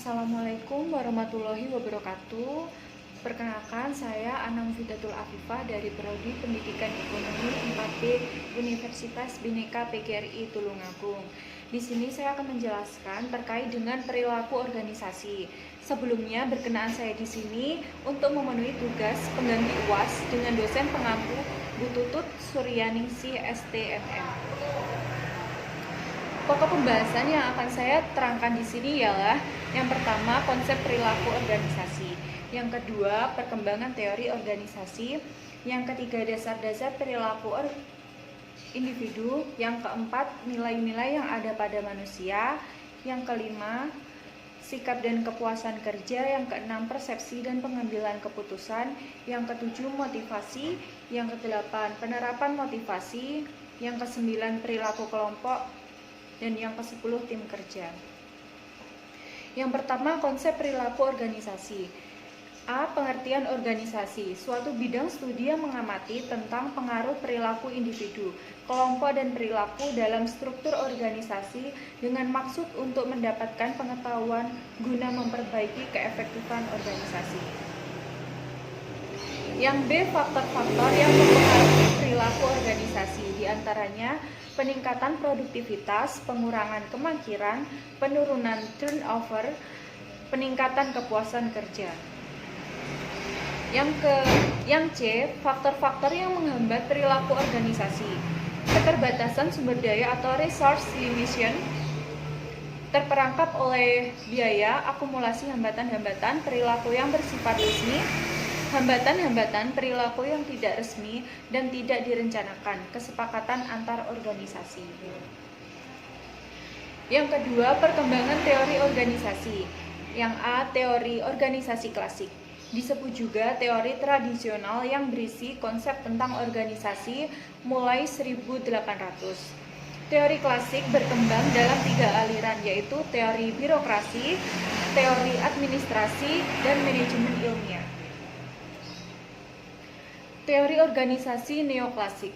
Assalamualaikum warahmatullahi wabarakatuh. Perkenalkan, saya Anam Fidatul Afifah dari Prodi Pendidikan Ekonomi 4B Universitas Bhinneka PGRI Tulungagung. Di sini saya akan menjelaskan terkait dengan perilaku organisasi. Sebelumnya, berkenaan saya di sini untuk memenuhi tugas pengganti UAS dengan dosen pengampu Bu Tutut Suryaningsih STMM. Pokok pembahasan yang akan saya terangkan di sini ialah yang pertama, konsep perilaku organisasi. Yang kedua, perkembangan teori organisasi. Yang ketiga, dasar-dasar perilaku individu. Yang keempat, nilai-nilai yang ada pada manusia. Yang kelima, sikap dan kepuasan kerja. Yang keenam, persepsi dan pengambilan keputusan. Yang ketujuh, motivasi. Yang kedelapan, penerapan motivasi. Yang kesembilan, perilaku kelompok. Dan yang ke-10, tim kerja. Yang pertama, konsep perilaku organisasi. A. Pengertian organisasi, suatu bidang studi yang mengamati tentang pengaruh perilaku individu, kelompok, dan perilaku dalam struktur organisasi dengan maksud untuk mendapatkan pengetahuan guna memperbaiki keefektifan organisasi. Yang B. Faktor-faktor yang mempengaruhi perilaku organisasi, diantaranya peningkatan produktivitas, pengurangan kemangkiran, penurunan turnover, peningkatan kepuasan kerja. Yang C, faktor-faktor yang menghambat perilaku organisasi, keterbatasan sumber daya atau resource limitation, terperangkap oleh biaya, akumulasi hambatan-hambatan perilaku yang bersifat resmi, hambatan-hambatan perilaku yang tidak resmi dan tidak direncanakan, kesepakatan antar organisasi. Yang kedua, perkembangan teori organisasi. Yang A, teori organisasi klasik. Disebut juga teori tradisional yang berisi konsep tentang organisasi mulai 1800. Teori klasik berkembang dalam 3 aliran, yaitu teori birokrasi, teori administrasi, dan manajemen ilmiah. Teori organisasi neoklasik.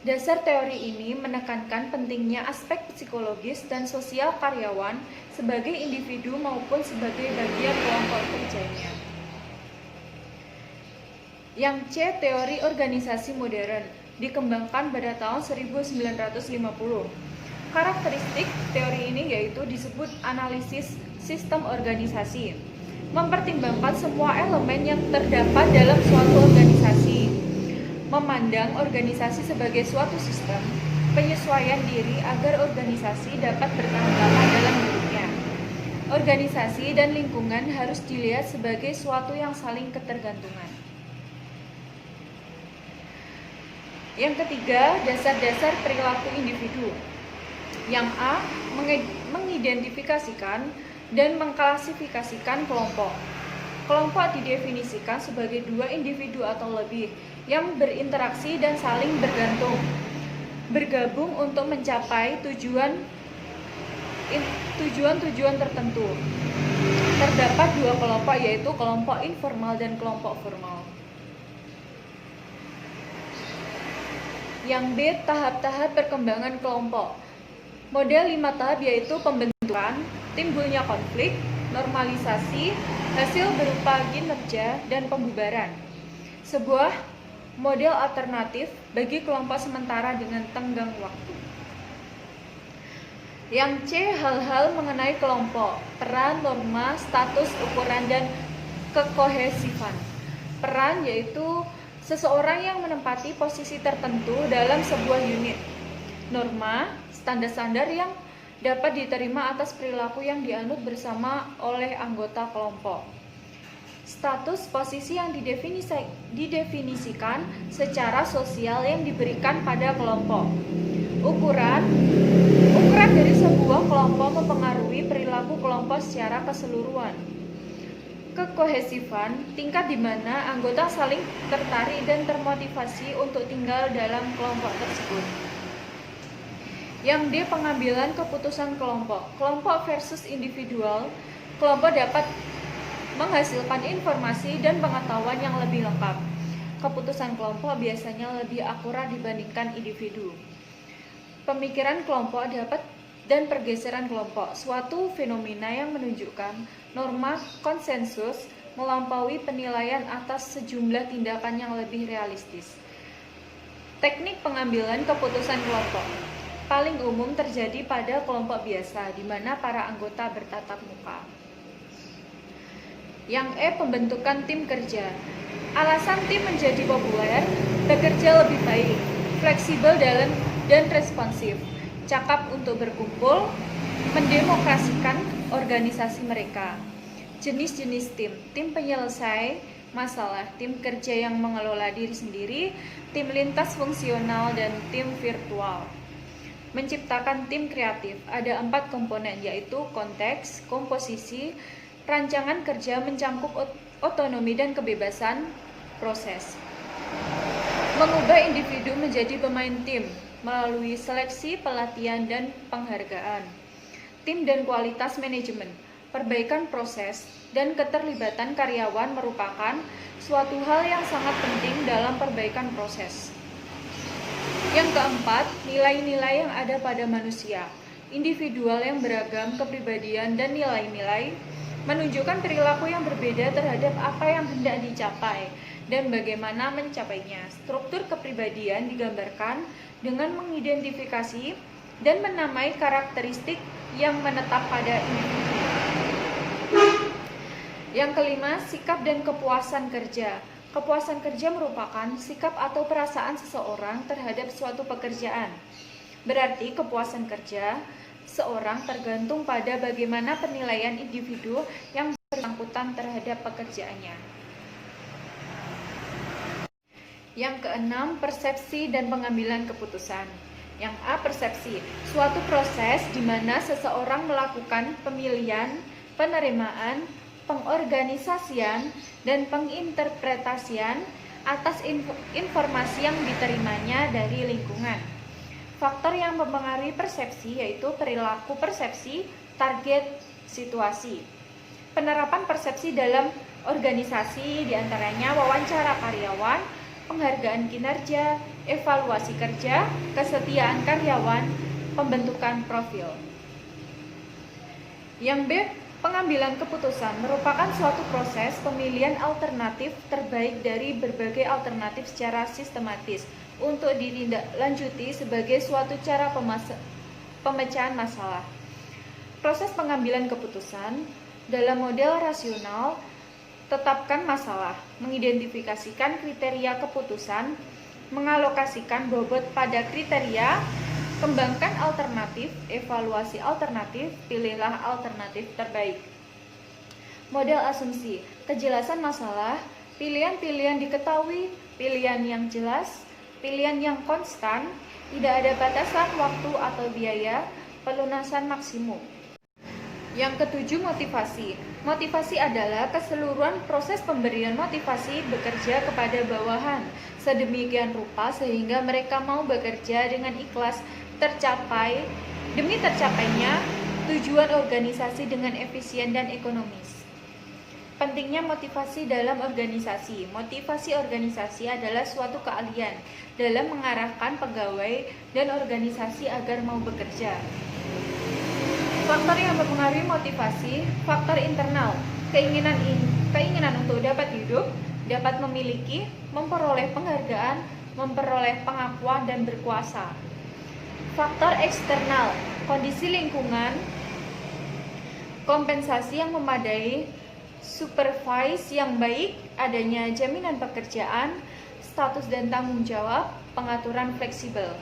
Dasar teori ini menekankan pentingnya aspek psikologis dan sosial karyawan sebagai individu maupun sebagai bagian kelompok kerjanya. Yang C, teori organisasi modern, dikembangkan pada tahun 1950. Karakteristik teori ini yaitu disebut analisis sistem organisasi, mempertimbangkan semua elemen yang terdapat dalam suatu organisasi, memandang organisasi sebagai suatu sistem, penyesuaian diri agar organisasi dapat bertahan lama dalam dirinya. Organisasi dan lingkungan harus dilihat sebagai suatu yang saling ketergantungan. Yang ketiga, dasar-dasar perilaku individu. Yang A, mengidentifikasikan dan mengklasifikasikan kelompok. Kelompok didefinisikan sebagai 2 individu atau lebih yang berinteraksi dan saling bergantung, bergabung untuk mencapai tujuan tertentu. Terdapat 2 kelompok, yaitu kelompok informal dan kelompok formal. Yang B, tahap-tahap perkembangan kelompok. Model 5 tahap yaitu pembentukan, timbulnya konflik, normalisasi, hasil berupa kinerja, dan pembubaran. Sebuah model alternatif bagi kelompok sementara dengan tenggang waktu. Yang C, hal-hal mengenai kelompok, peran, norma, status, ukuran, dan kekohesifan. Peran yaitu seseorang yang menempati posisi tertentu dalam sebuah unit. Norma, standar-standar yang dapat diterima atas perilaku yang dianut bersama oleh anggota kelompok. Status, posisi yang didefinisikan secara sosial yang diberikan pada kelompok. Ukuran dari sebuah kelompok mempengaruhi perilaku kelompok secara keseluruhan. Kekohesifan, tingkat di mana anggota saling tertarik dan termotivasi untuk tinggal dalam kelompok tersebut. Yang D, pengambilan keputusan kelompok. Kelompok versus individual. Kelompok dapat menghasilkan informasi dan pengetahuan yang lebih lengkap. Keputusan kelompok biasanya lebih akurat dibandingkan individu. Pemikiran kelompok dapat dan pergeseran kelompok, suatu fenomena yang menunjukkan norma konsensus melampaui penilaian atas sejumlah tindakan yang lebih realistis. Teknik pengambilan keputusan kelompok paling umum terjadi pada kelompok biasa, di mana para anggota bertatap muka. Yang pembentukan tim kerja. Alasan tim menjadi populer, bekerja lebih baik, fleksibel dan responsif, cakap untuk berkumpul, mendemokrasikan organisasi mereka. Jenis-jenis tim penyelesai masalah, tim kerja yang mengelola diri sendiri, tim lintas fungsional, dan tim virtual. Menciptakan tim kreatif, ada 4 komponen, yaitu konteks, komposisi, rancangan kerja mencangkup otonomi dan kebebasan proses. Mengubah individu menjadi pemain tim melalui seleksi, pelatihan, dan penghargaan. Tim dan kualitas manajemen, perbaikan proses, dan keterlibatan karyawan merupakan suatu hal yang sangat penting dalam perbaikan proses. Yang keempat, nilai-nilai yang ada pada manusia. Individual yang beragam kepribadian dan nilai-nilai menunjukkan perilaku yang berbeda terhadap apa yang hendak dicapai dan bagaimana mencapainya. Struktur kepribadian digambarkan dengan mengidentifikasi dan menamai karakteristik yang menetap pada individu. Yang kelima, sikap dan kepuasan kerja. Kepuasan kerja merupakan sikap atau perasaan seseorang terhadap suatu pekerjaan. Berarti kepuasan kerja seorang tergantung pada bagaimana penilaian individu yang bersangkutan terhadap pekerjaannya. Yang keenam, persepsi dan pengambilan keputusan. Yang A, persepsi, suatu proses di mana seseorang melakukan pemilihan, penerimaan, pengorganisasian, dan penginterpretasian atas informasi yang diterimanya dari lingkungan. Faktor yang mempengaruhi persepsi yaitu perilaku persepsi, target, situasi. Penerapan persepsi dalam organisasi diantaranya wawancara karyawan, penghargaan kinerja, evaluasi kerja, kesetiaan karyawan, pembentukan profil. Yang B, pengambilan keputusan merupakan suatu proses pemilihan alternatif terbaik dari berbagai alternatif secara sistematis untuk ditindaklanjuti sebagai suatu cara pemecahan masalah. Proses pengambilan keputusan dalam model rasional, tetapkan masalah, mengidentifikasikan kriteria keputusan, mengalokasikan bobot pada kriteria, kembangkan alternatif, evaluasi alternatif, pilihlah alternatif terbaik. Model asumsi, kejelasan masalah, pilihan-pilihan diketahui, pilihan yang jelas, pilihan yang konstan, tidak ada batasan waktu atau biaya, pelunasan maksimum. Yang ketujuh, motivasi. Motivasi adalah keseluruhan proses pemberian motivasi bekerja kepada bawahan sedemikian rupa sehingga mereka mau bekerja dengan ikhlas demi tercapainya tujuan organisasi dengan efisien dan ekonomis. Pentingnya motivasi dalam organisasi. Motivasi organisasi adalah suatu keahlian dalam mengarahkan pegawai dan organisasi agar mau bekerja. Faktor yang mempengaruhi motivasi, faktor internal, keinginan untuk dapat hidup, dapat memiliki, memperoleh penghargaan, memperoleh pengakuan dan berkuasa. Faktor eksternal, kondisi lingkungan, kompensasi yang memadai, supervise yang baik, adanya jaminan pekerjaan, status dan tanggung jawab, pengaturan fleksibel.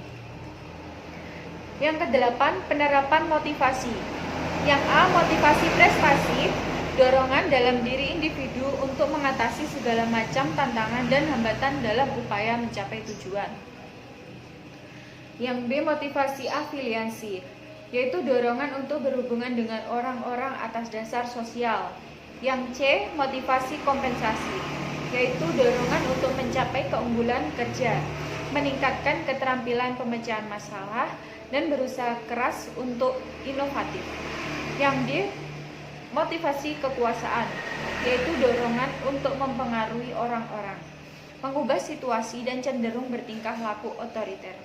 Yang kedelapan, penerapan motivasi. Yang A, motivasi prestasi, dorongan dalam diri individu untuk mengatasi segala macam tantangan dan hambatan dalam upaya mencapai tujuan. Yang B, motivasi afiliasi, yaitu dorongan untuk berhubungan dengan orang-orang atas dasar sosial. Yang C, motivasi kompensasi, yaitu dorongan untuk mencapai keunggulan kerja, meningkatkan keterampilan pemecahan masalah, dan berusaha keras untuk inovatif. Yang D, motivasi kekuasaan, yaitu dorongan untuk mempengaruhi orang-orang, mengubah situasi dan cenderung bertingkah laku otoriter.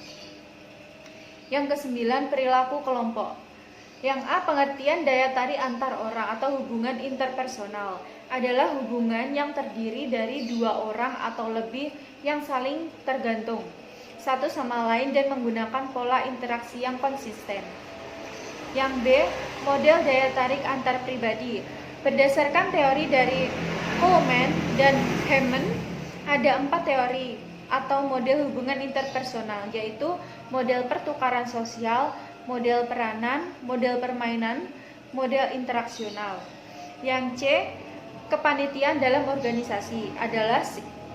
Yang kesembilan, perilaku kelompok. Yang A, pengertian daya tarik antar orang atau hubungan interpersonal adalah hubungan yang terdiri dari dua orang atau lebih yang saling tergantung satu sama lain dan menggunakan pola interaksi yang konsisten. Yang B, model daya tarik antar pribadi. Berdasarkan teori dari Coleman dan Hammond, ada 4 teori atau model hubungan interpersonal, yaitu model pertukaran sosial, model peranan, model permainan, model interaksional. Yang C, kepanitiaan dalam organisasi adalah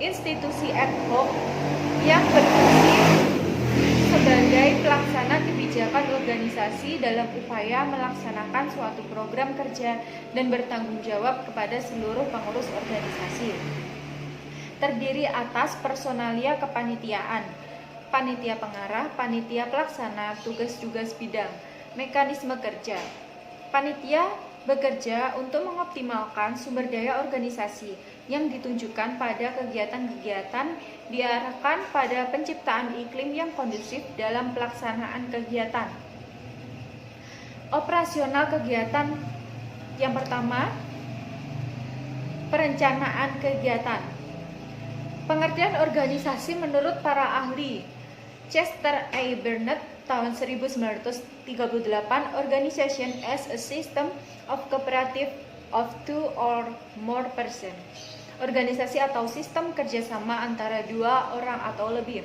institusi ad hoc yang berfungsi sebagai pelaksana kebijakan organisasi dalam upaya melaksanakan suatu program kerja dan bertanggung jawab kepada seluruh pengurus organisasi. Terdiri atas personalia kepanitiaan, panitia pengarah, panitia pelaksana, tugas-tugas bidang, mekanisme kerja. Panitia bekerja untuk mengoptimalkan sumber daya organisasi yang ditunjukkan pada kegiatan-kegiatan diarahkan pada penciptaan iklim yang kondusif dalam pelaksanaan kegiatan. Operasional kegiatan yang pertama, perencanaan kegiatan. Pengertian organisasi menurut para ahli Chester A. Burnett tahun 1938, organization as a system of cooperative of two or more person. Organisasi atau sistem kerjasama antara dua orang atau lebih.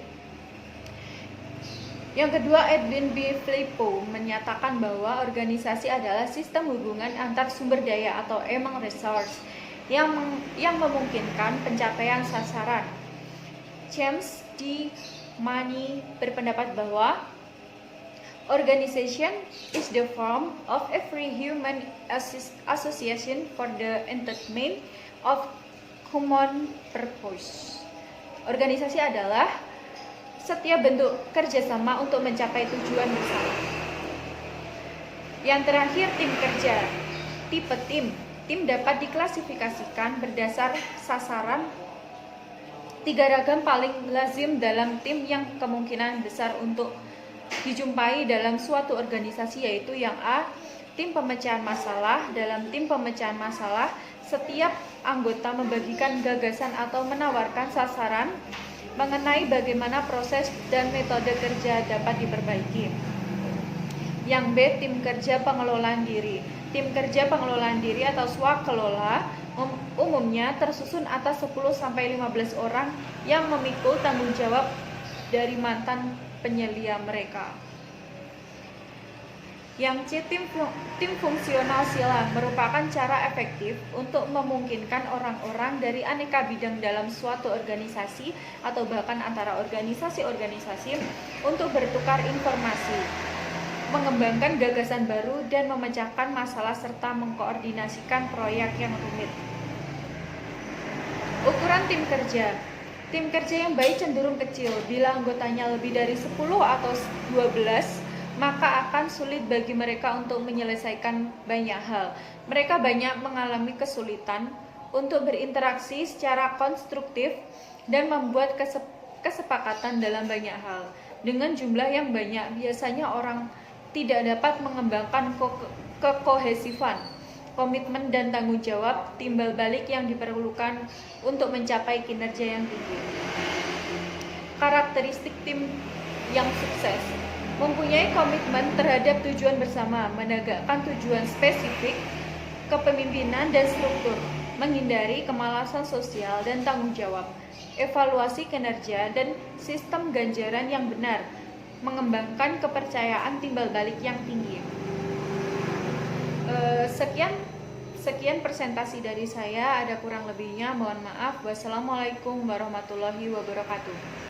Yang kedua, Edwin B. Filippo menyatakan bahwa organisasi adalah sistem hubungan antar sumber daya atau human resource yang memungkinkan pencapaian sasaran. James D. Money berpendapat bahwa organization is the form of a free human association for the attainment of common purpose. Organisasi adalah setiap bentuk kerjasama untuk mencapai tujuan bersama. Yang terakhir, tim kerja. Tipe tim. Tim dapat diklasifikasikan berdasar sasaran. 3 ragam paling lazim dalam tim yang kemungkinan besar untuk dijumpai dalam suatu organisasi, yaitu yang A, tim pemecahan masalah. Dalam tim pemecahan masalah, setiap anggota membagikan gagasan atau menawarkan sasaran mengenai bagaimana proses dan metode kerja dapat diperbaiki. Yang B, tim kerja pengelolaan diri. Tim kerja pengelolaan diri atau swakelola umumnya tersusun atas 10-15 orang yang memikul tanggung jawab dari mantan penyelia mereka. Yang C, tim fungsional sila merupakan cara efektif untuk memungkinkan orang-orang dari aneka bidang dalam suatu organisasi atau bahkan antara organisasi-organisasi untuk bertukar informasi, mengembangkan gagasan baru, dan memecahkan masalah serta mengkoordinasikan proyek yang rumit. Ukuran tim kerja. Tim kerja yang baik cenderung kecil. Bila anggotanya lebih dari 10 atau 12, maka akan sulit bagi mereka untuk menyelesaikan banyak hal. Mereka banyak mengalami kesulitan untuk berinteraksi secara konstruktif dan membuat kesepakatan dalam banyak hal. Dengan jumlah yang banyak, biasanya orang tidak dapat mengembangkan kekohesifan, komitmen, dan tanggung jawab timbal balik yang diperlukan untuk mencapai kinerja yang tinggi. Karakteristik tim yang sukses: mempunyai komitmen terhadap tujuan bersama, menegakkan tujuan spesifik, kepemimpinan dan struktur, menghindari kemalasan sosial dan tanggung jawab, evaluasi kinerja dan sistem ganjaran yang benar, mengembangkan kepercayaan timbal balik yang tinggi. Sekian presentasi dari saya, ada kurang lebihnya mohon maaf. Wassalamualaikum warahmatullahi wabarakatuh.